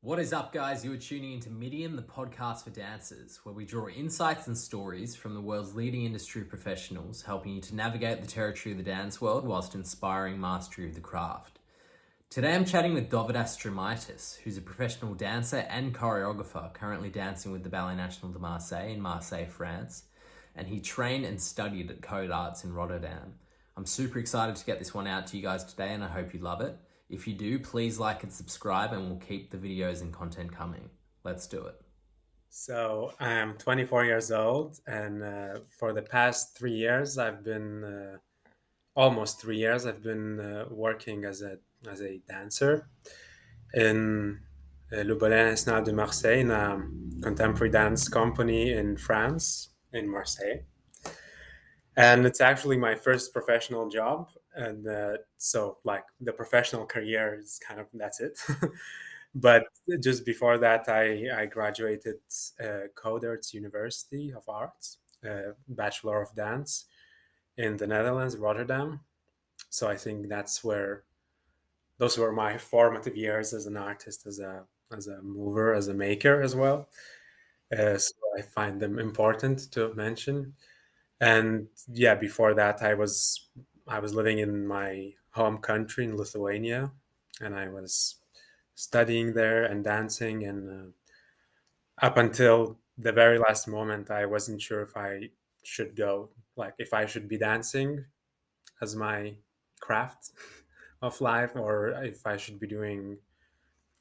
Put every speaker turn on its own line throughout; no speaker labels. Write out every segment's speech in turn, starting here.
What is up, guys? You are tuning into Midiem, the podcast for dancers, where we draw insights and stories from the world's leading industry professionals, helping you to navigate the territory of the dance world whilst inspiring mastery of the craft. Today I'm chatting with Dovydas Strimaitis, who's a professional dancer and choreographer currently dancing with the Ballet National de Marseille in Marseille, France, and he trained and studied at Code Arts in Rotterdam. I'm super excited to get this one out to you guys today, and I hope you love it. If you do, please like and subscribe, and we'll keep the videos and content coming. Let's do it.
So I'm 24 years old, and for the past 3 years, I've been almost 3 years. I've been working as a dancer in Le Ballet National de Marseille, in a contemporary dance company in France, in Marseille. And it's actually my first professional job, and so like the professional career is kind of that's it. But just before that, I graduated Codarts University of Arts, Bachelor of Dance in the Netherlands, Rotterdam. So I think that's where those were my formative years as an artist, as a mover, as a maker as well. So I find them important to mention. And yeah, before that, I was living in my home country in Lithuania, and I was studying there and dancing. And up until the very last moment, I wasn't sure if I should go, like if I should be dancing as my craft of life, or if I should be doing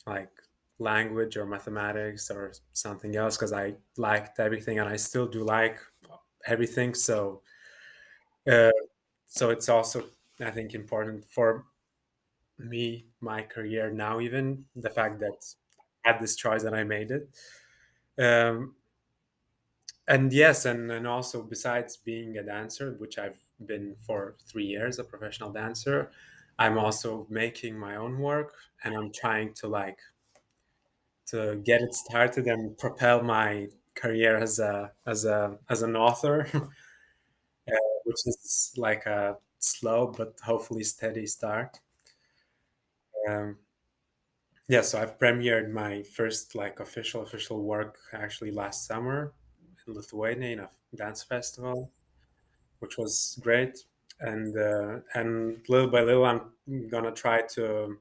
like language or mathematics or something else, because I liked everything and I still do like everything. Uh, so it's also, I think, important for me, my career now, even the fact that I had this choice and I made it. Um, and yes, and also besides being a dancer, which I've been for 3 years, a professional dancer, I'm also making my own work, and I'm trying to get it started and propel my career as an author, which is like a slow but hopefully steady start. Um, yeah, so I've premiered my first like official work actually last summer in Lithuania in a dance festival, which was great. And little by little, I'm gonna try to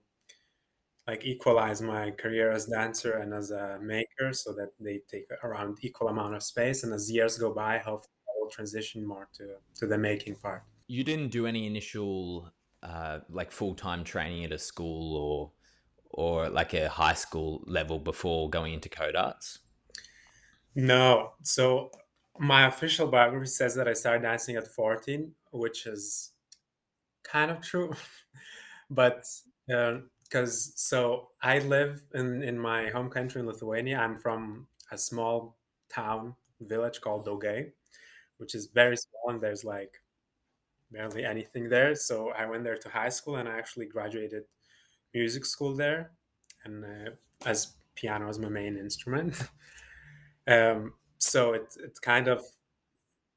like equalize my career as dancer and as a maker so that they take around equal amount of space. And as years go by, hopefully I will transition more to the making part.
You didn't do any initial, like full time training at a school or like a high school level before going into Code Arts?
No, so my official biography says that I started dancing at 14, which is kind of true. But because so I live in my home country in Lithuania. I'm from a small town village called Daugai, which is very small, and there's like barely anything there. So I went there to high school, and I actually graduated music school there, and as piano is my main instrument. So it kind of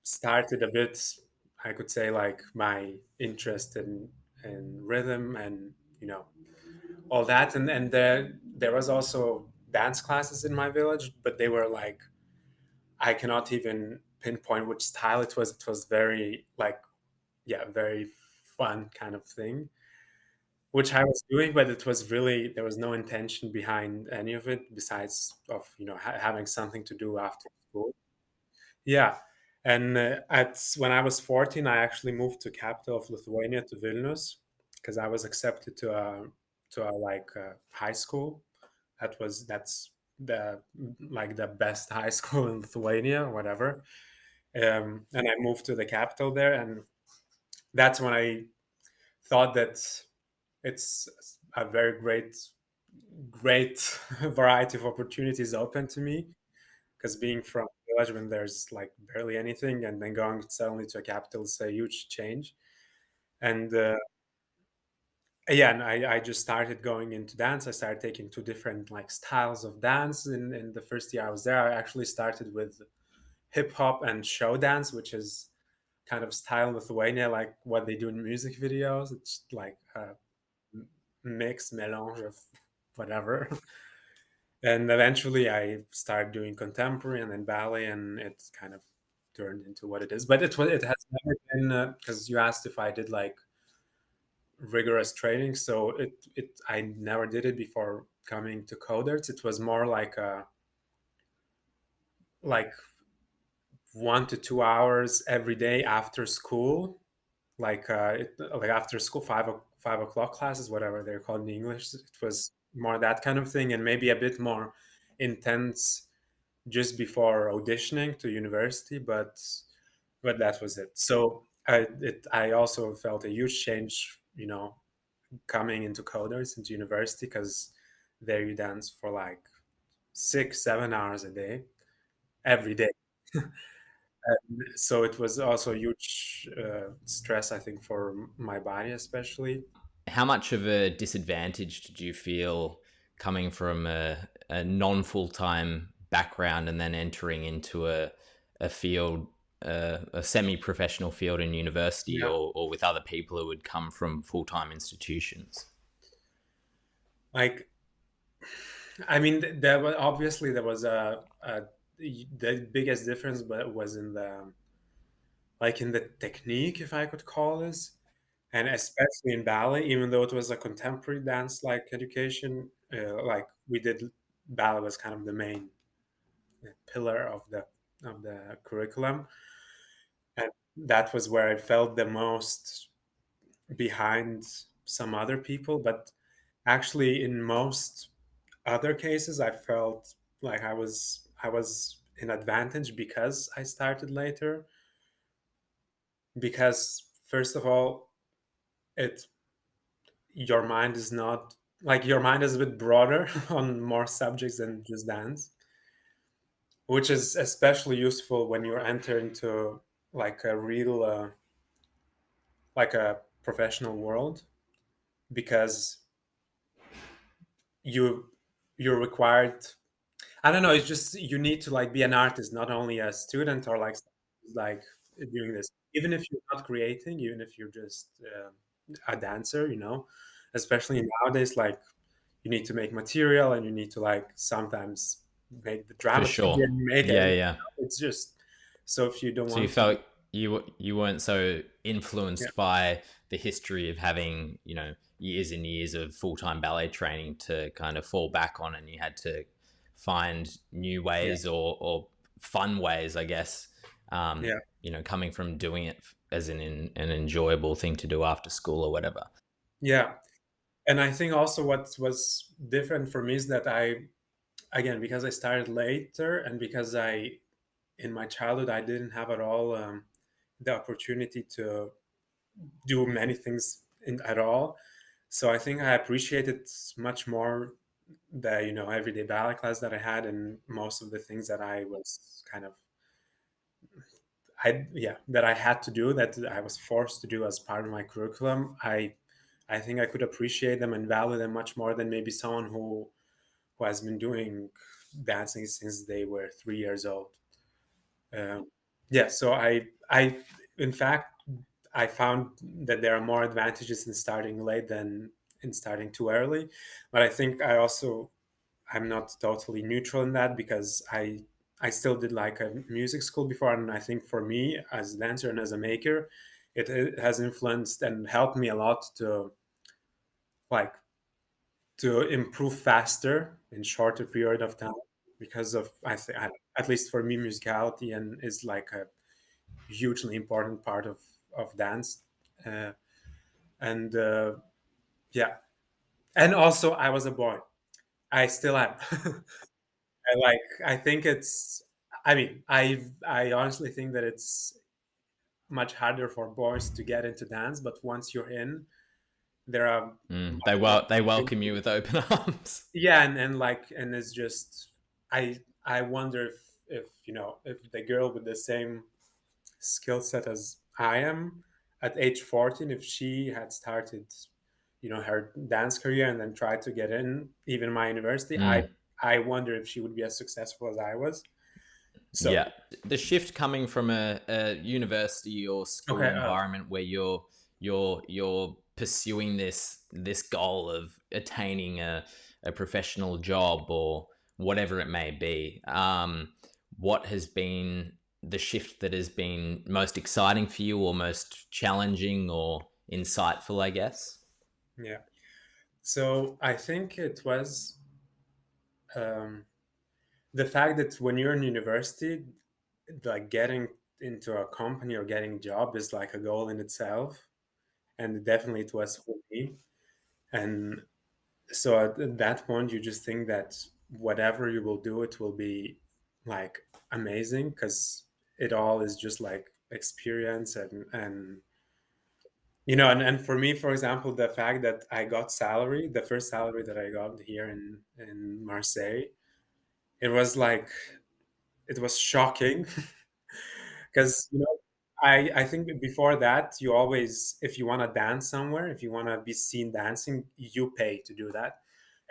started a bit, I could say, like my interest in rhythm and all that. And there was also dance classes in my village, but they were like, I cannot even pinpoint which style it was. It was very like, yeah, very fun kind of thing, which I was doing, but it was really, there was no intention behind any of it besides of having something to do after school. Yeah. And at when I was 14, I actually moved to capital of Lithuania, to Vilnius, because I was accepted to a like high school. That's the best high school in Lithuania or whatever. And I moved to the capital there, and that's when I thought that it's a very great variety of opportunities open to me, because being from a village when there's like barely anything and then going suddenly to a capital is a huge change. And yeah, and I just started going into dance. I started taking two different like styles of dance in the first year I was there. I actually started with hip hop and show dance, which is kind of style in Lithuania, like what they do in music videos. It's like a mix, melange of whatever. And eventually I started doing contemporary and then ballet, and it kind of turned into what it is. But it has never been, because you asked if I did like rigorous training. So I never did it before coming to Coderts. It was more like a like 1 to 2 hours every day after school, like after school 5 o'clock classes, whatever they're called in English. It was more that kind of thing, and maybe a bit more intense just before auditioning to university. But that was it. So I also felt a huge change, coming into Coders into university, because there you dance for like 6 7 hours a day every day. So it was also a huge stress, I think, for my body especially.
How much of a disadvantage did you feel coming from a non full time background and then entering into a field, a semi professional field in university,
Yeah,
or with other people who would come from full time institutions?
like I mean, there was a the biggest difference, but was in the like in the technique, if I could call this, and especially in ballet, even though it was a contemporary dance like education, like we did ballet was kind of the main pillar of the curriculum, and that was where I felt the most behind some other people. But actually, in most other cases, I felt like I was in advantage because I started later. Because first of all, it your mind is not like your mind is a bit broader on more subjects than just dance, which is especially useful when you enter into like a real like a professional world, because you you're required. I don't know, it's just you need to like be an artist, not only a student or like doing this. Even if you're not creating, even if you're just a dancer, especially nowadays, like you need to make material and you need to like sometimes make the
For
dramaturgy
sure.
and make it.
Yeah, yeah.
It's just so if you don't
So you
want to,
felt you weren't so
yeah,
influenced by the history of having, years and years of full-time ballet training to kind of fall back on, and you had to find new
yeah,
ways or fun ways, I guess.
yeah,
Coming from doing it as an enjoyable thing to do after school or whatever.
yeah. And I think also what was different for me is that I, again, because I started later and because in my childhood, I didn't have at all the opportunity to do many things at all. So I think I appreciated much more the everyday ballet class that I had, and most of the things that I was kind of that I had to do, that I was forced to do as part of my curriculum. I think I could appreciate them and value them much more than maybe someone who has been doing dancing since they were 3 years old. Um, yeah, so in fact, I found that there are more advantages in starting late than in starting too early. But I think I'm not totally neutral in that, because I still did like a music school before, and I think for me as a dancer and as a maker, it has influenced and helped me a lot like to improve faster in shorter period of time, because of I think at least for me, musicality and is like a hugely important part of dance, uh, and yeah, and also I was a boy. I still am. I think it's. I mean, I honestly think that it's much harder for boys to get into dance, but once you're in, there are
Mm,
much more
they welcome you
opportunities.
with open arms.
Yeah, and it's just I wonder if if the girl with the same skill set as I am at age 14, if she had started, her dance career and then tried to get in even my university, I
Mm.
I wonder if she would be as successful as I was. So
Yeah, the shift coming from a university or
okay,
school environment where you're pursuing this goal of attaining a professional job or whatever it may be. What has been the shift that has been most exciting for you, or most challenging or insightful, I guess?
Yeah. So I think it was um, the fact that when you're in university, like getting into a company or getting a job is like a goal in itself, and definitely it was for me. And so at that point, you just think that whatever you will do, it will be like amazing because it all is just like experience and and for me, for example, the fact that I got salary, the first salary that I got here in Marseille, it was like it was shocking because I think before that you always, if you want to dance somewhere, if you want to be seen dancing, you pay to do that,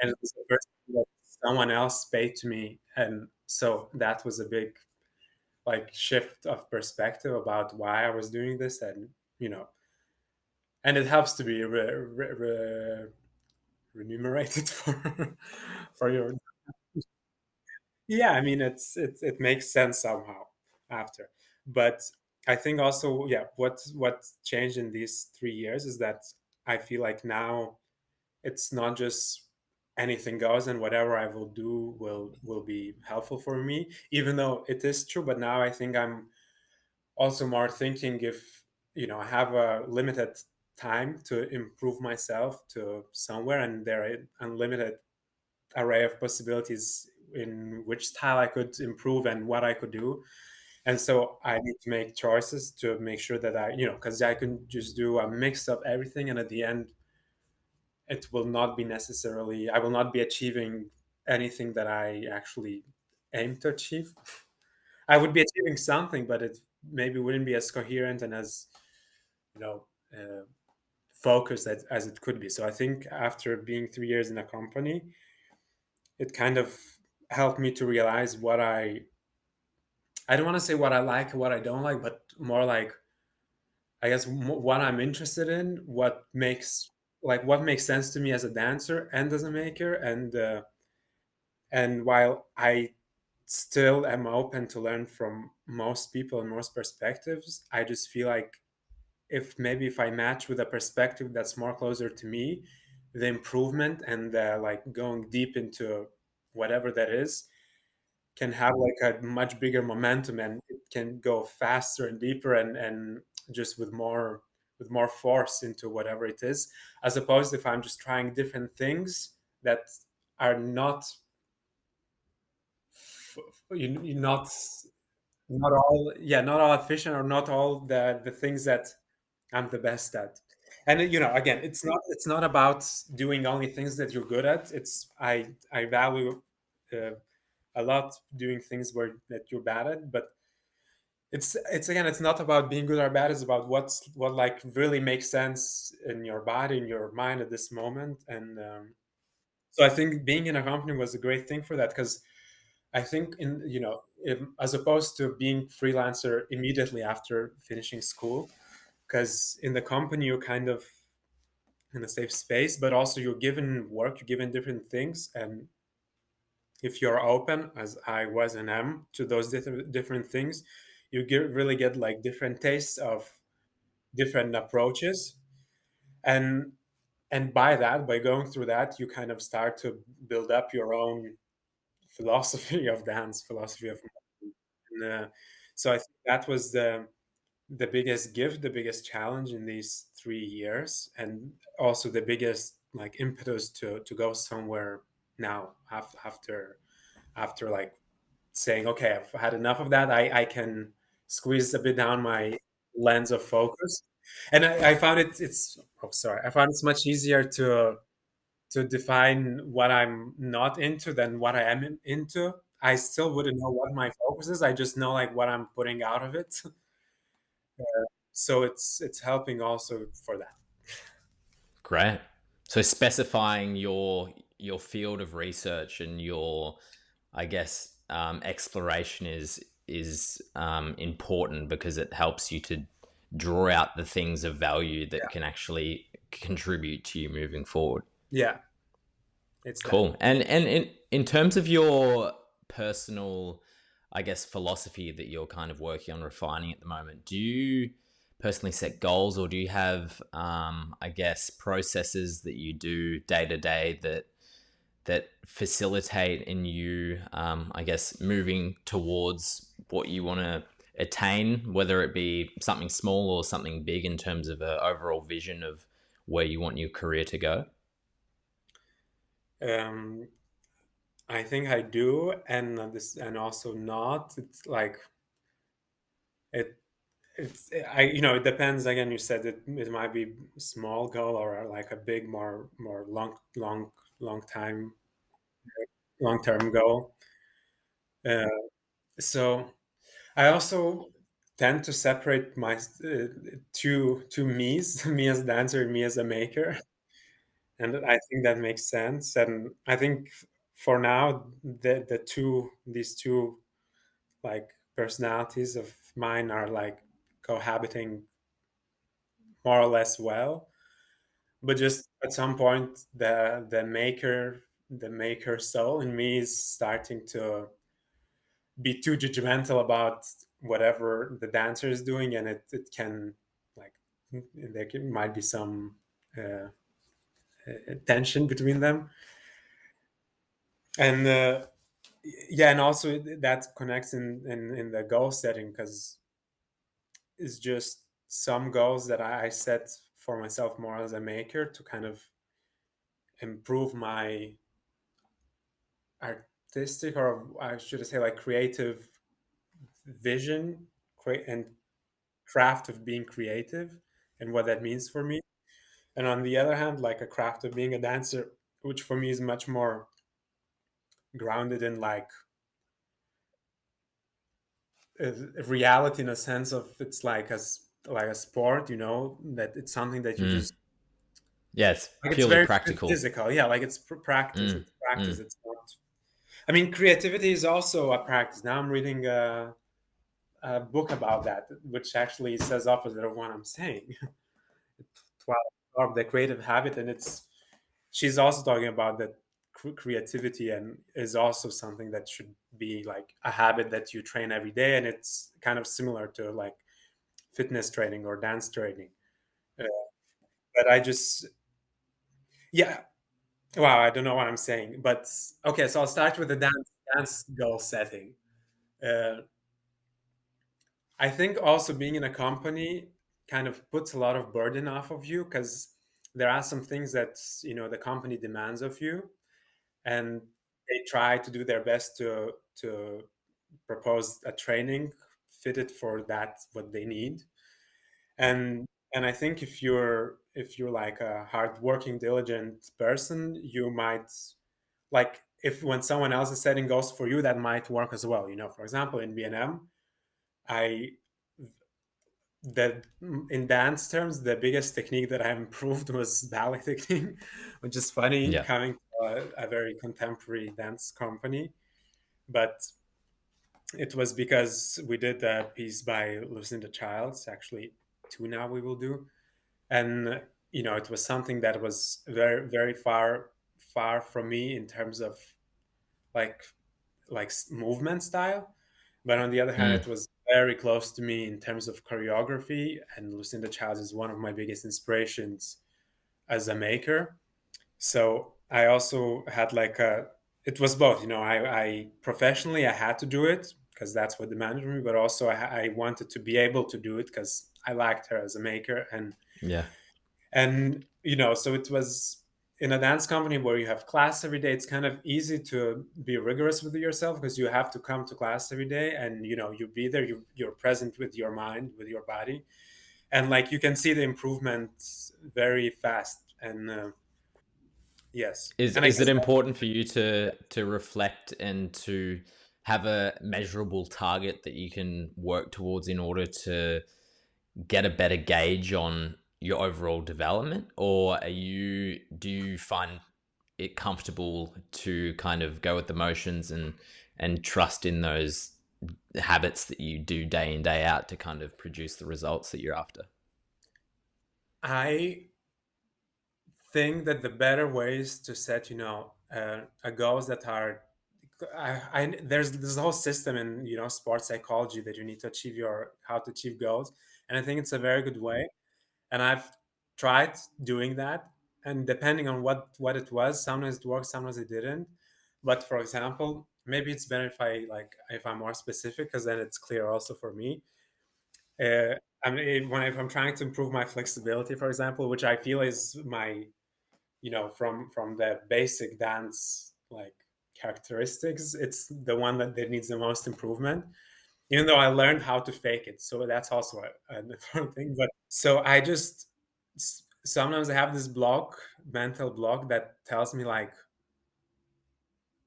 and it was the first time that someone else paid to me, and so that was a big like shift of perspective about why I was doing this, and and it helps to be remunerated for your. Yeah, I mean it makes sense somehow after. But I think also, yeah, what changed in these 3 years is that I feel like now it's not just anything goes and whatever I will do will be helpful for me, even though it is true. But now I think I'm also more thinking, if I have a limited time to improve myself to somewhere, and there are unlimited array of possibilities in which style I could improve and what I could do. And so I need to make choices to make sure that because I can just do a mix of everything. And at the end, it will not be necessarily, I will not be achieving anything that I actually aim to achieve. I would be achieving something, but it maybe wouldn't be as coherent and as, you know, uh, focused as it could be. So I think after being 3 years in a company, it kind of helped me to realize I don't want to say what I like and what I don't like, but more like, I guess, what I'm interested in, what makes sense to me as a dancer and as a maker. And while I still am open to learn from most people and most perspectives, I just feel like if I match with a perspective that's more closer to me, the improvement and like going deep into whatever that is can have like a much bigger momentum, and it can go faster and deeper and just with more force into whatever it is, as opposed if I'm just trying different things that are not not all, yeah, not all efficient, or not all the things that I'm the best at. And again, it's not about doing only things that you're good at. I value uh, a lot doing things that you're bad at, but it's again, it's not about being good or bad. It's about what like really makes sense in your body, in your mind at this moment. And so I think being in a company was a great thing for that, because I think as opposed to being freelancer immediately after finishing school, because in the company you're kind of in a safe space, but also you're given work, you're given different things, and if you're open, as I was and am, to those different things, you really get like different tastes of different approaches, and by going through that, you kind of start to build up your own philosophy of dance, philosophy of and, so I think that was the biggest gift, the biggest challenge in these 3 years, and also the biggest like impetus to go somewhere now after like saying, okay, I've had enough of that. I can squeeze a bit down my lens of focus. And I found I found it's much easier to define what I'm not into than what I am into. I still wouldn't know what my focus is. I just know like what I'm putting out of it. So it's helping also for that.
Great. So specifying your field of research and your, I guess, exploration is important, because it helps you to draw out the things of value that can actually contribute to you moving forward.
Yeah, it's that.
Cool. And In terms of your personal, I guess, philosophy that you're kind of working on refining at the moment, do you personally set goals, or do you have, I guess, processes that you do day to day that facilitate in you, I guess, moving towards what you want to attain, whether it be something small or something big in terms of an overall vision of where you want your career to go?
Um, I think I do, and this, and also not. It's like it. It's I it depends. Again, you said it might be small goal or like a big, more long time, long term goal. Uh, so I also tend to separate my two me's, me as a dancer and me as a maker, and I think that makes sense. And I think for now, these two like personalities of mine are like cohabiting more or less well. But just at some point, the maker soul in me is starting to be too judgmental about whatever the dancer is doing, and it can like might be some uh, tension between them. And yeah, and also that connects in the goal setting, because it's just some goals that I set for myself more as a maker to kind of improve my artistic, or I should say like creative vision, and craft of being creative and what that means for me. And on the other hand, like a craft of being a dancer, which for me is much more grounded in like a reality, in a sense of it's like like a sport, that it's something that you
Mm.
just
Yeah, it's
like, it's
purely
very
practical.
physical. Yeah, like it's practice.
Mm.
It's practice.
Mm.
It's not. I mean, creativity is also a practice. Now I'm reading a book about that, which actually says opposite of what I'm saying. 12 of the creative habit, and it's she's also talking about that creativity, and is also something that should be like a habit that you train every day, and it's kind of similar to like fitness training or dance training. Uh, but I just, yeah, wow, I don't know what I'm saying, but okay, so I'll start with the dance goal setting. uh, I think also being in a company kind of puts a lot of burden off of you, because there are some things that the company demands of you, and they try to do their best to propose a training fitted for that what they need. And I think if you're like a hardworking, diligent person, you might like, if when someone else is setting goals for you, that might work as well. For example, in BNM, I that in dance terms, the biggest technique that I improved was ballet technique, which is funny
Yeah.
coming to a very contemporary dance company. But it was because we did a piece by Lucinda Childs, actually two now we will do, and it was something that was very very far from me in terms of like movement style. But on the other hand,
Mm.
it was very close to me in terms of choreography, and Lucinda Childs is one of my biggest inspirations as a maker. So I also had like it was both, I professionally I had to do it because that's what demanded of me, but also I wanted to be able to do it because I liked her as a maker.
Yeah.
And so it was in a dance company where you have class every day. It's kind of easy to be rigorous with yourself because you have to come to class every day, and you be there, you're present with your mind, with your body, and like you can see the improvements very fast. And yes,
Is
and I
is
guess
it important for you to reflect and to have a measurable target that you can work towards in order to get a better gauge on your overall development? Or do you find it comfortable to kind of go with the motions and trust in those habits that you do day in day out to kind of produce the results that you're after?
I think that the better ways to set, goals that are, there's this whole system in, sports psychology that you need to achieve how to achieve goals, and I think it's a very good way. And I've tried doing that, and depending on what it was, sometimes it worked, sometimes it didn't. But for example, maybe it's better if I'm more specific, because then it's clear also for me. uh, if I'm trying to improve my flexibility, for example, which I feel is my, from the basic dance like characteristics, it's the one that needs the most improvement, even though I learned how to fake it, so that's also an important thing. But so I just sometimes I have this mental block, that tells me like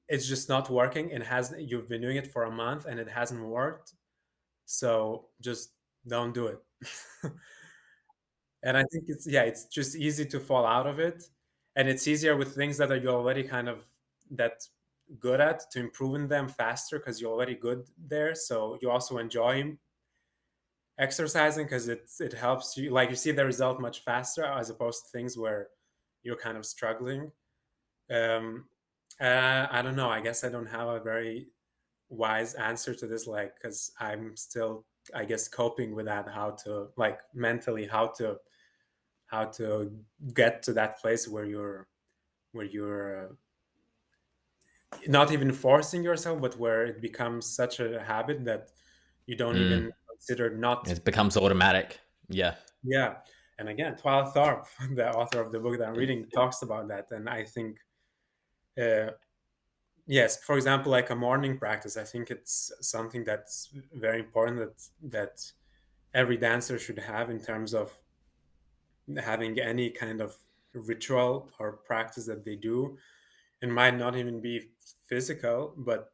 it's just not working, and has you've been doing it for a month and it hasn't worked, so just don't do it. And I think it's just easy to fall out of it, and it's easier with things that are you already kind of that good at, to improve in them faster, because you're already good there. So you also enjoy exercising, because it helps you, like, you see the result much faster, as opposed to things where you're kind of struggling. Um, I don't know. I guess I don't have a very wise answer to this, like, because I'm still, I guess, coping with that, how to, like, mentally, how to get to that place where you're not even forcing yourself, but where it becomes such a habit that you don't
Mm.
even consider not.
It becomes automatic. Yeah.
Yeah. And again, Twilight Thorpe, the author of the book that I'm reading, talks about that. And I think, uh, yes, for example, like a morning practice, I think it's something that's very important, that every dancer should have, in terms of having any kind of ritual or practice that they do. It might not even be physical, but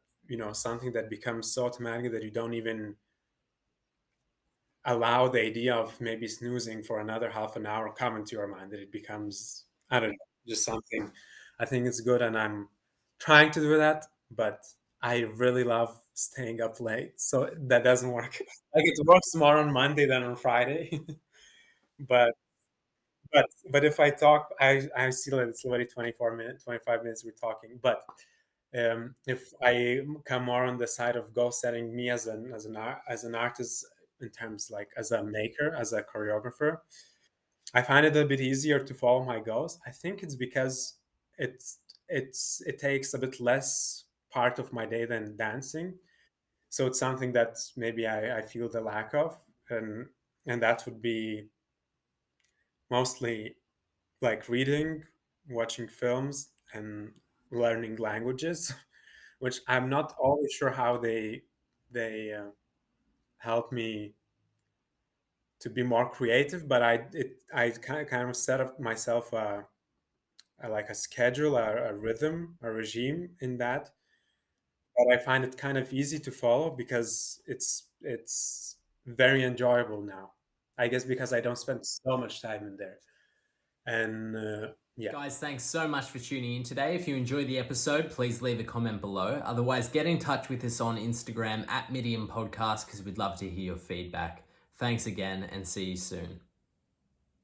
something that becomes so automatic that you don't even allow the idea of maybe snoozing for another half an hour come into your mind, that it becomes, I don't know, just something. I think it's good, and I'm trying to do that, but I really love staying up late, so that doesn't work. Like, it works more on Monday than on Friday. but but if I talk, I see that it's already 24 minutes, 25 minutes we're talking. But if I come more on the side of goal setting, me as an artist, in terms, like, as a maker, as a choreographer, I find it a bit easier to follow my goals. I think it's because it takes a bit less part of my day than dancing, so it's something that maybe I feel the lack of, and that would be mostly like reading, watching films, and learning languages, which I'm not always sure how they help me to be more creative. But I kind of set up myself like a schedule, a rhythm, a regime in that. But I find it kind of easy to follow, because it's very enjoyable now. I guess because I don't spend so much time in there, and yeah.
Guys, thanks so much for tuning in today. If you enjoyed the episode, please leave a comment below. Otherwise, get in touch with us on Instagram at Midiem Podcast, because we'd love to hear your feedback. Thanks again, and see you soon.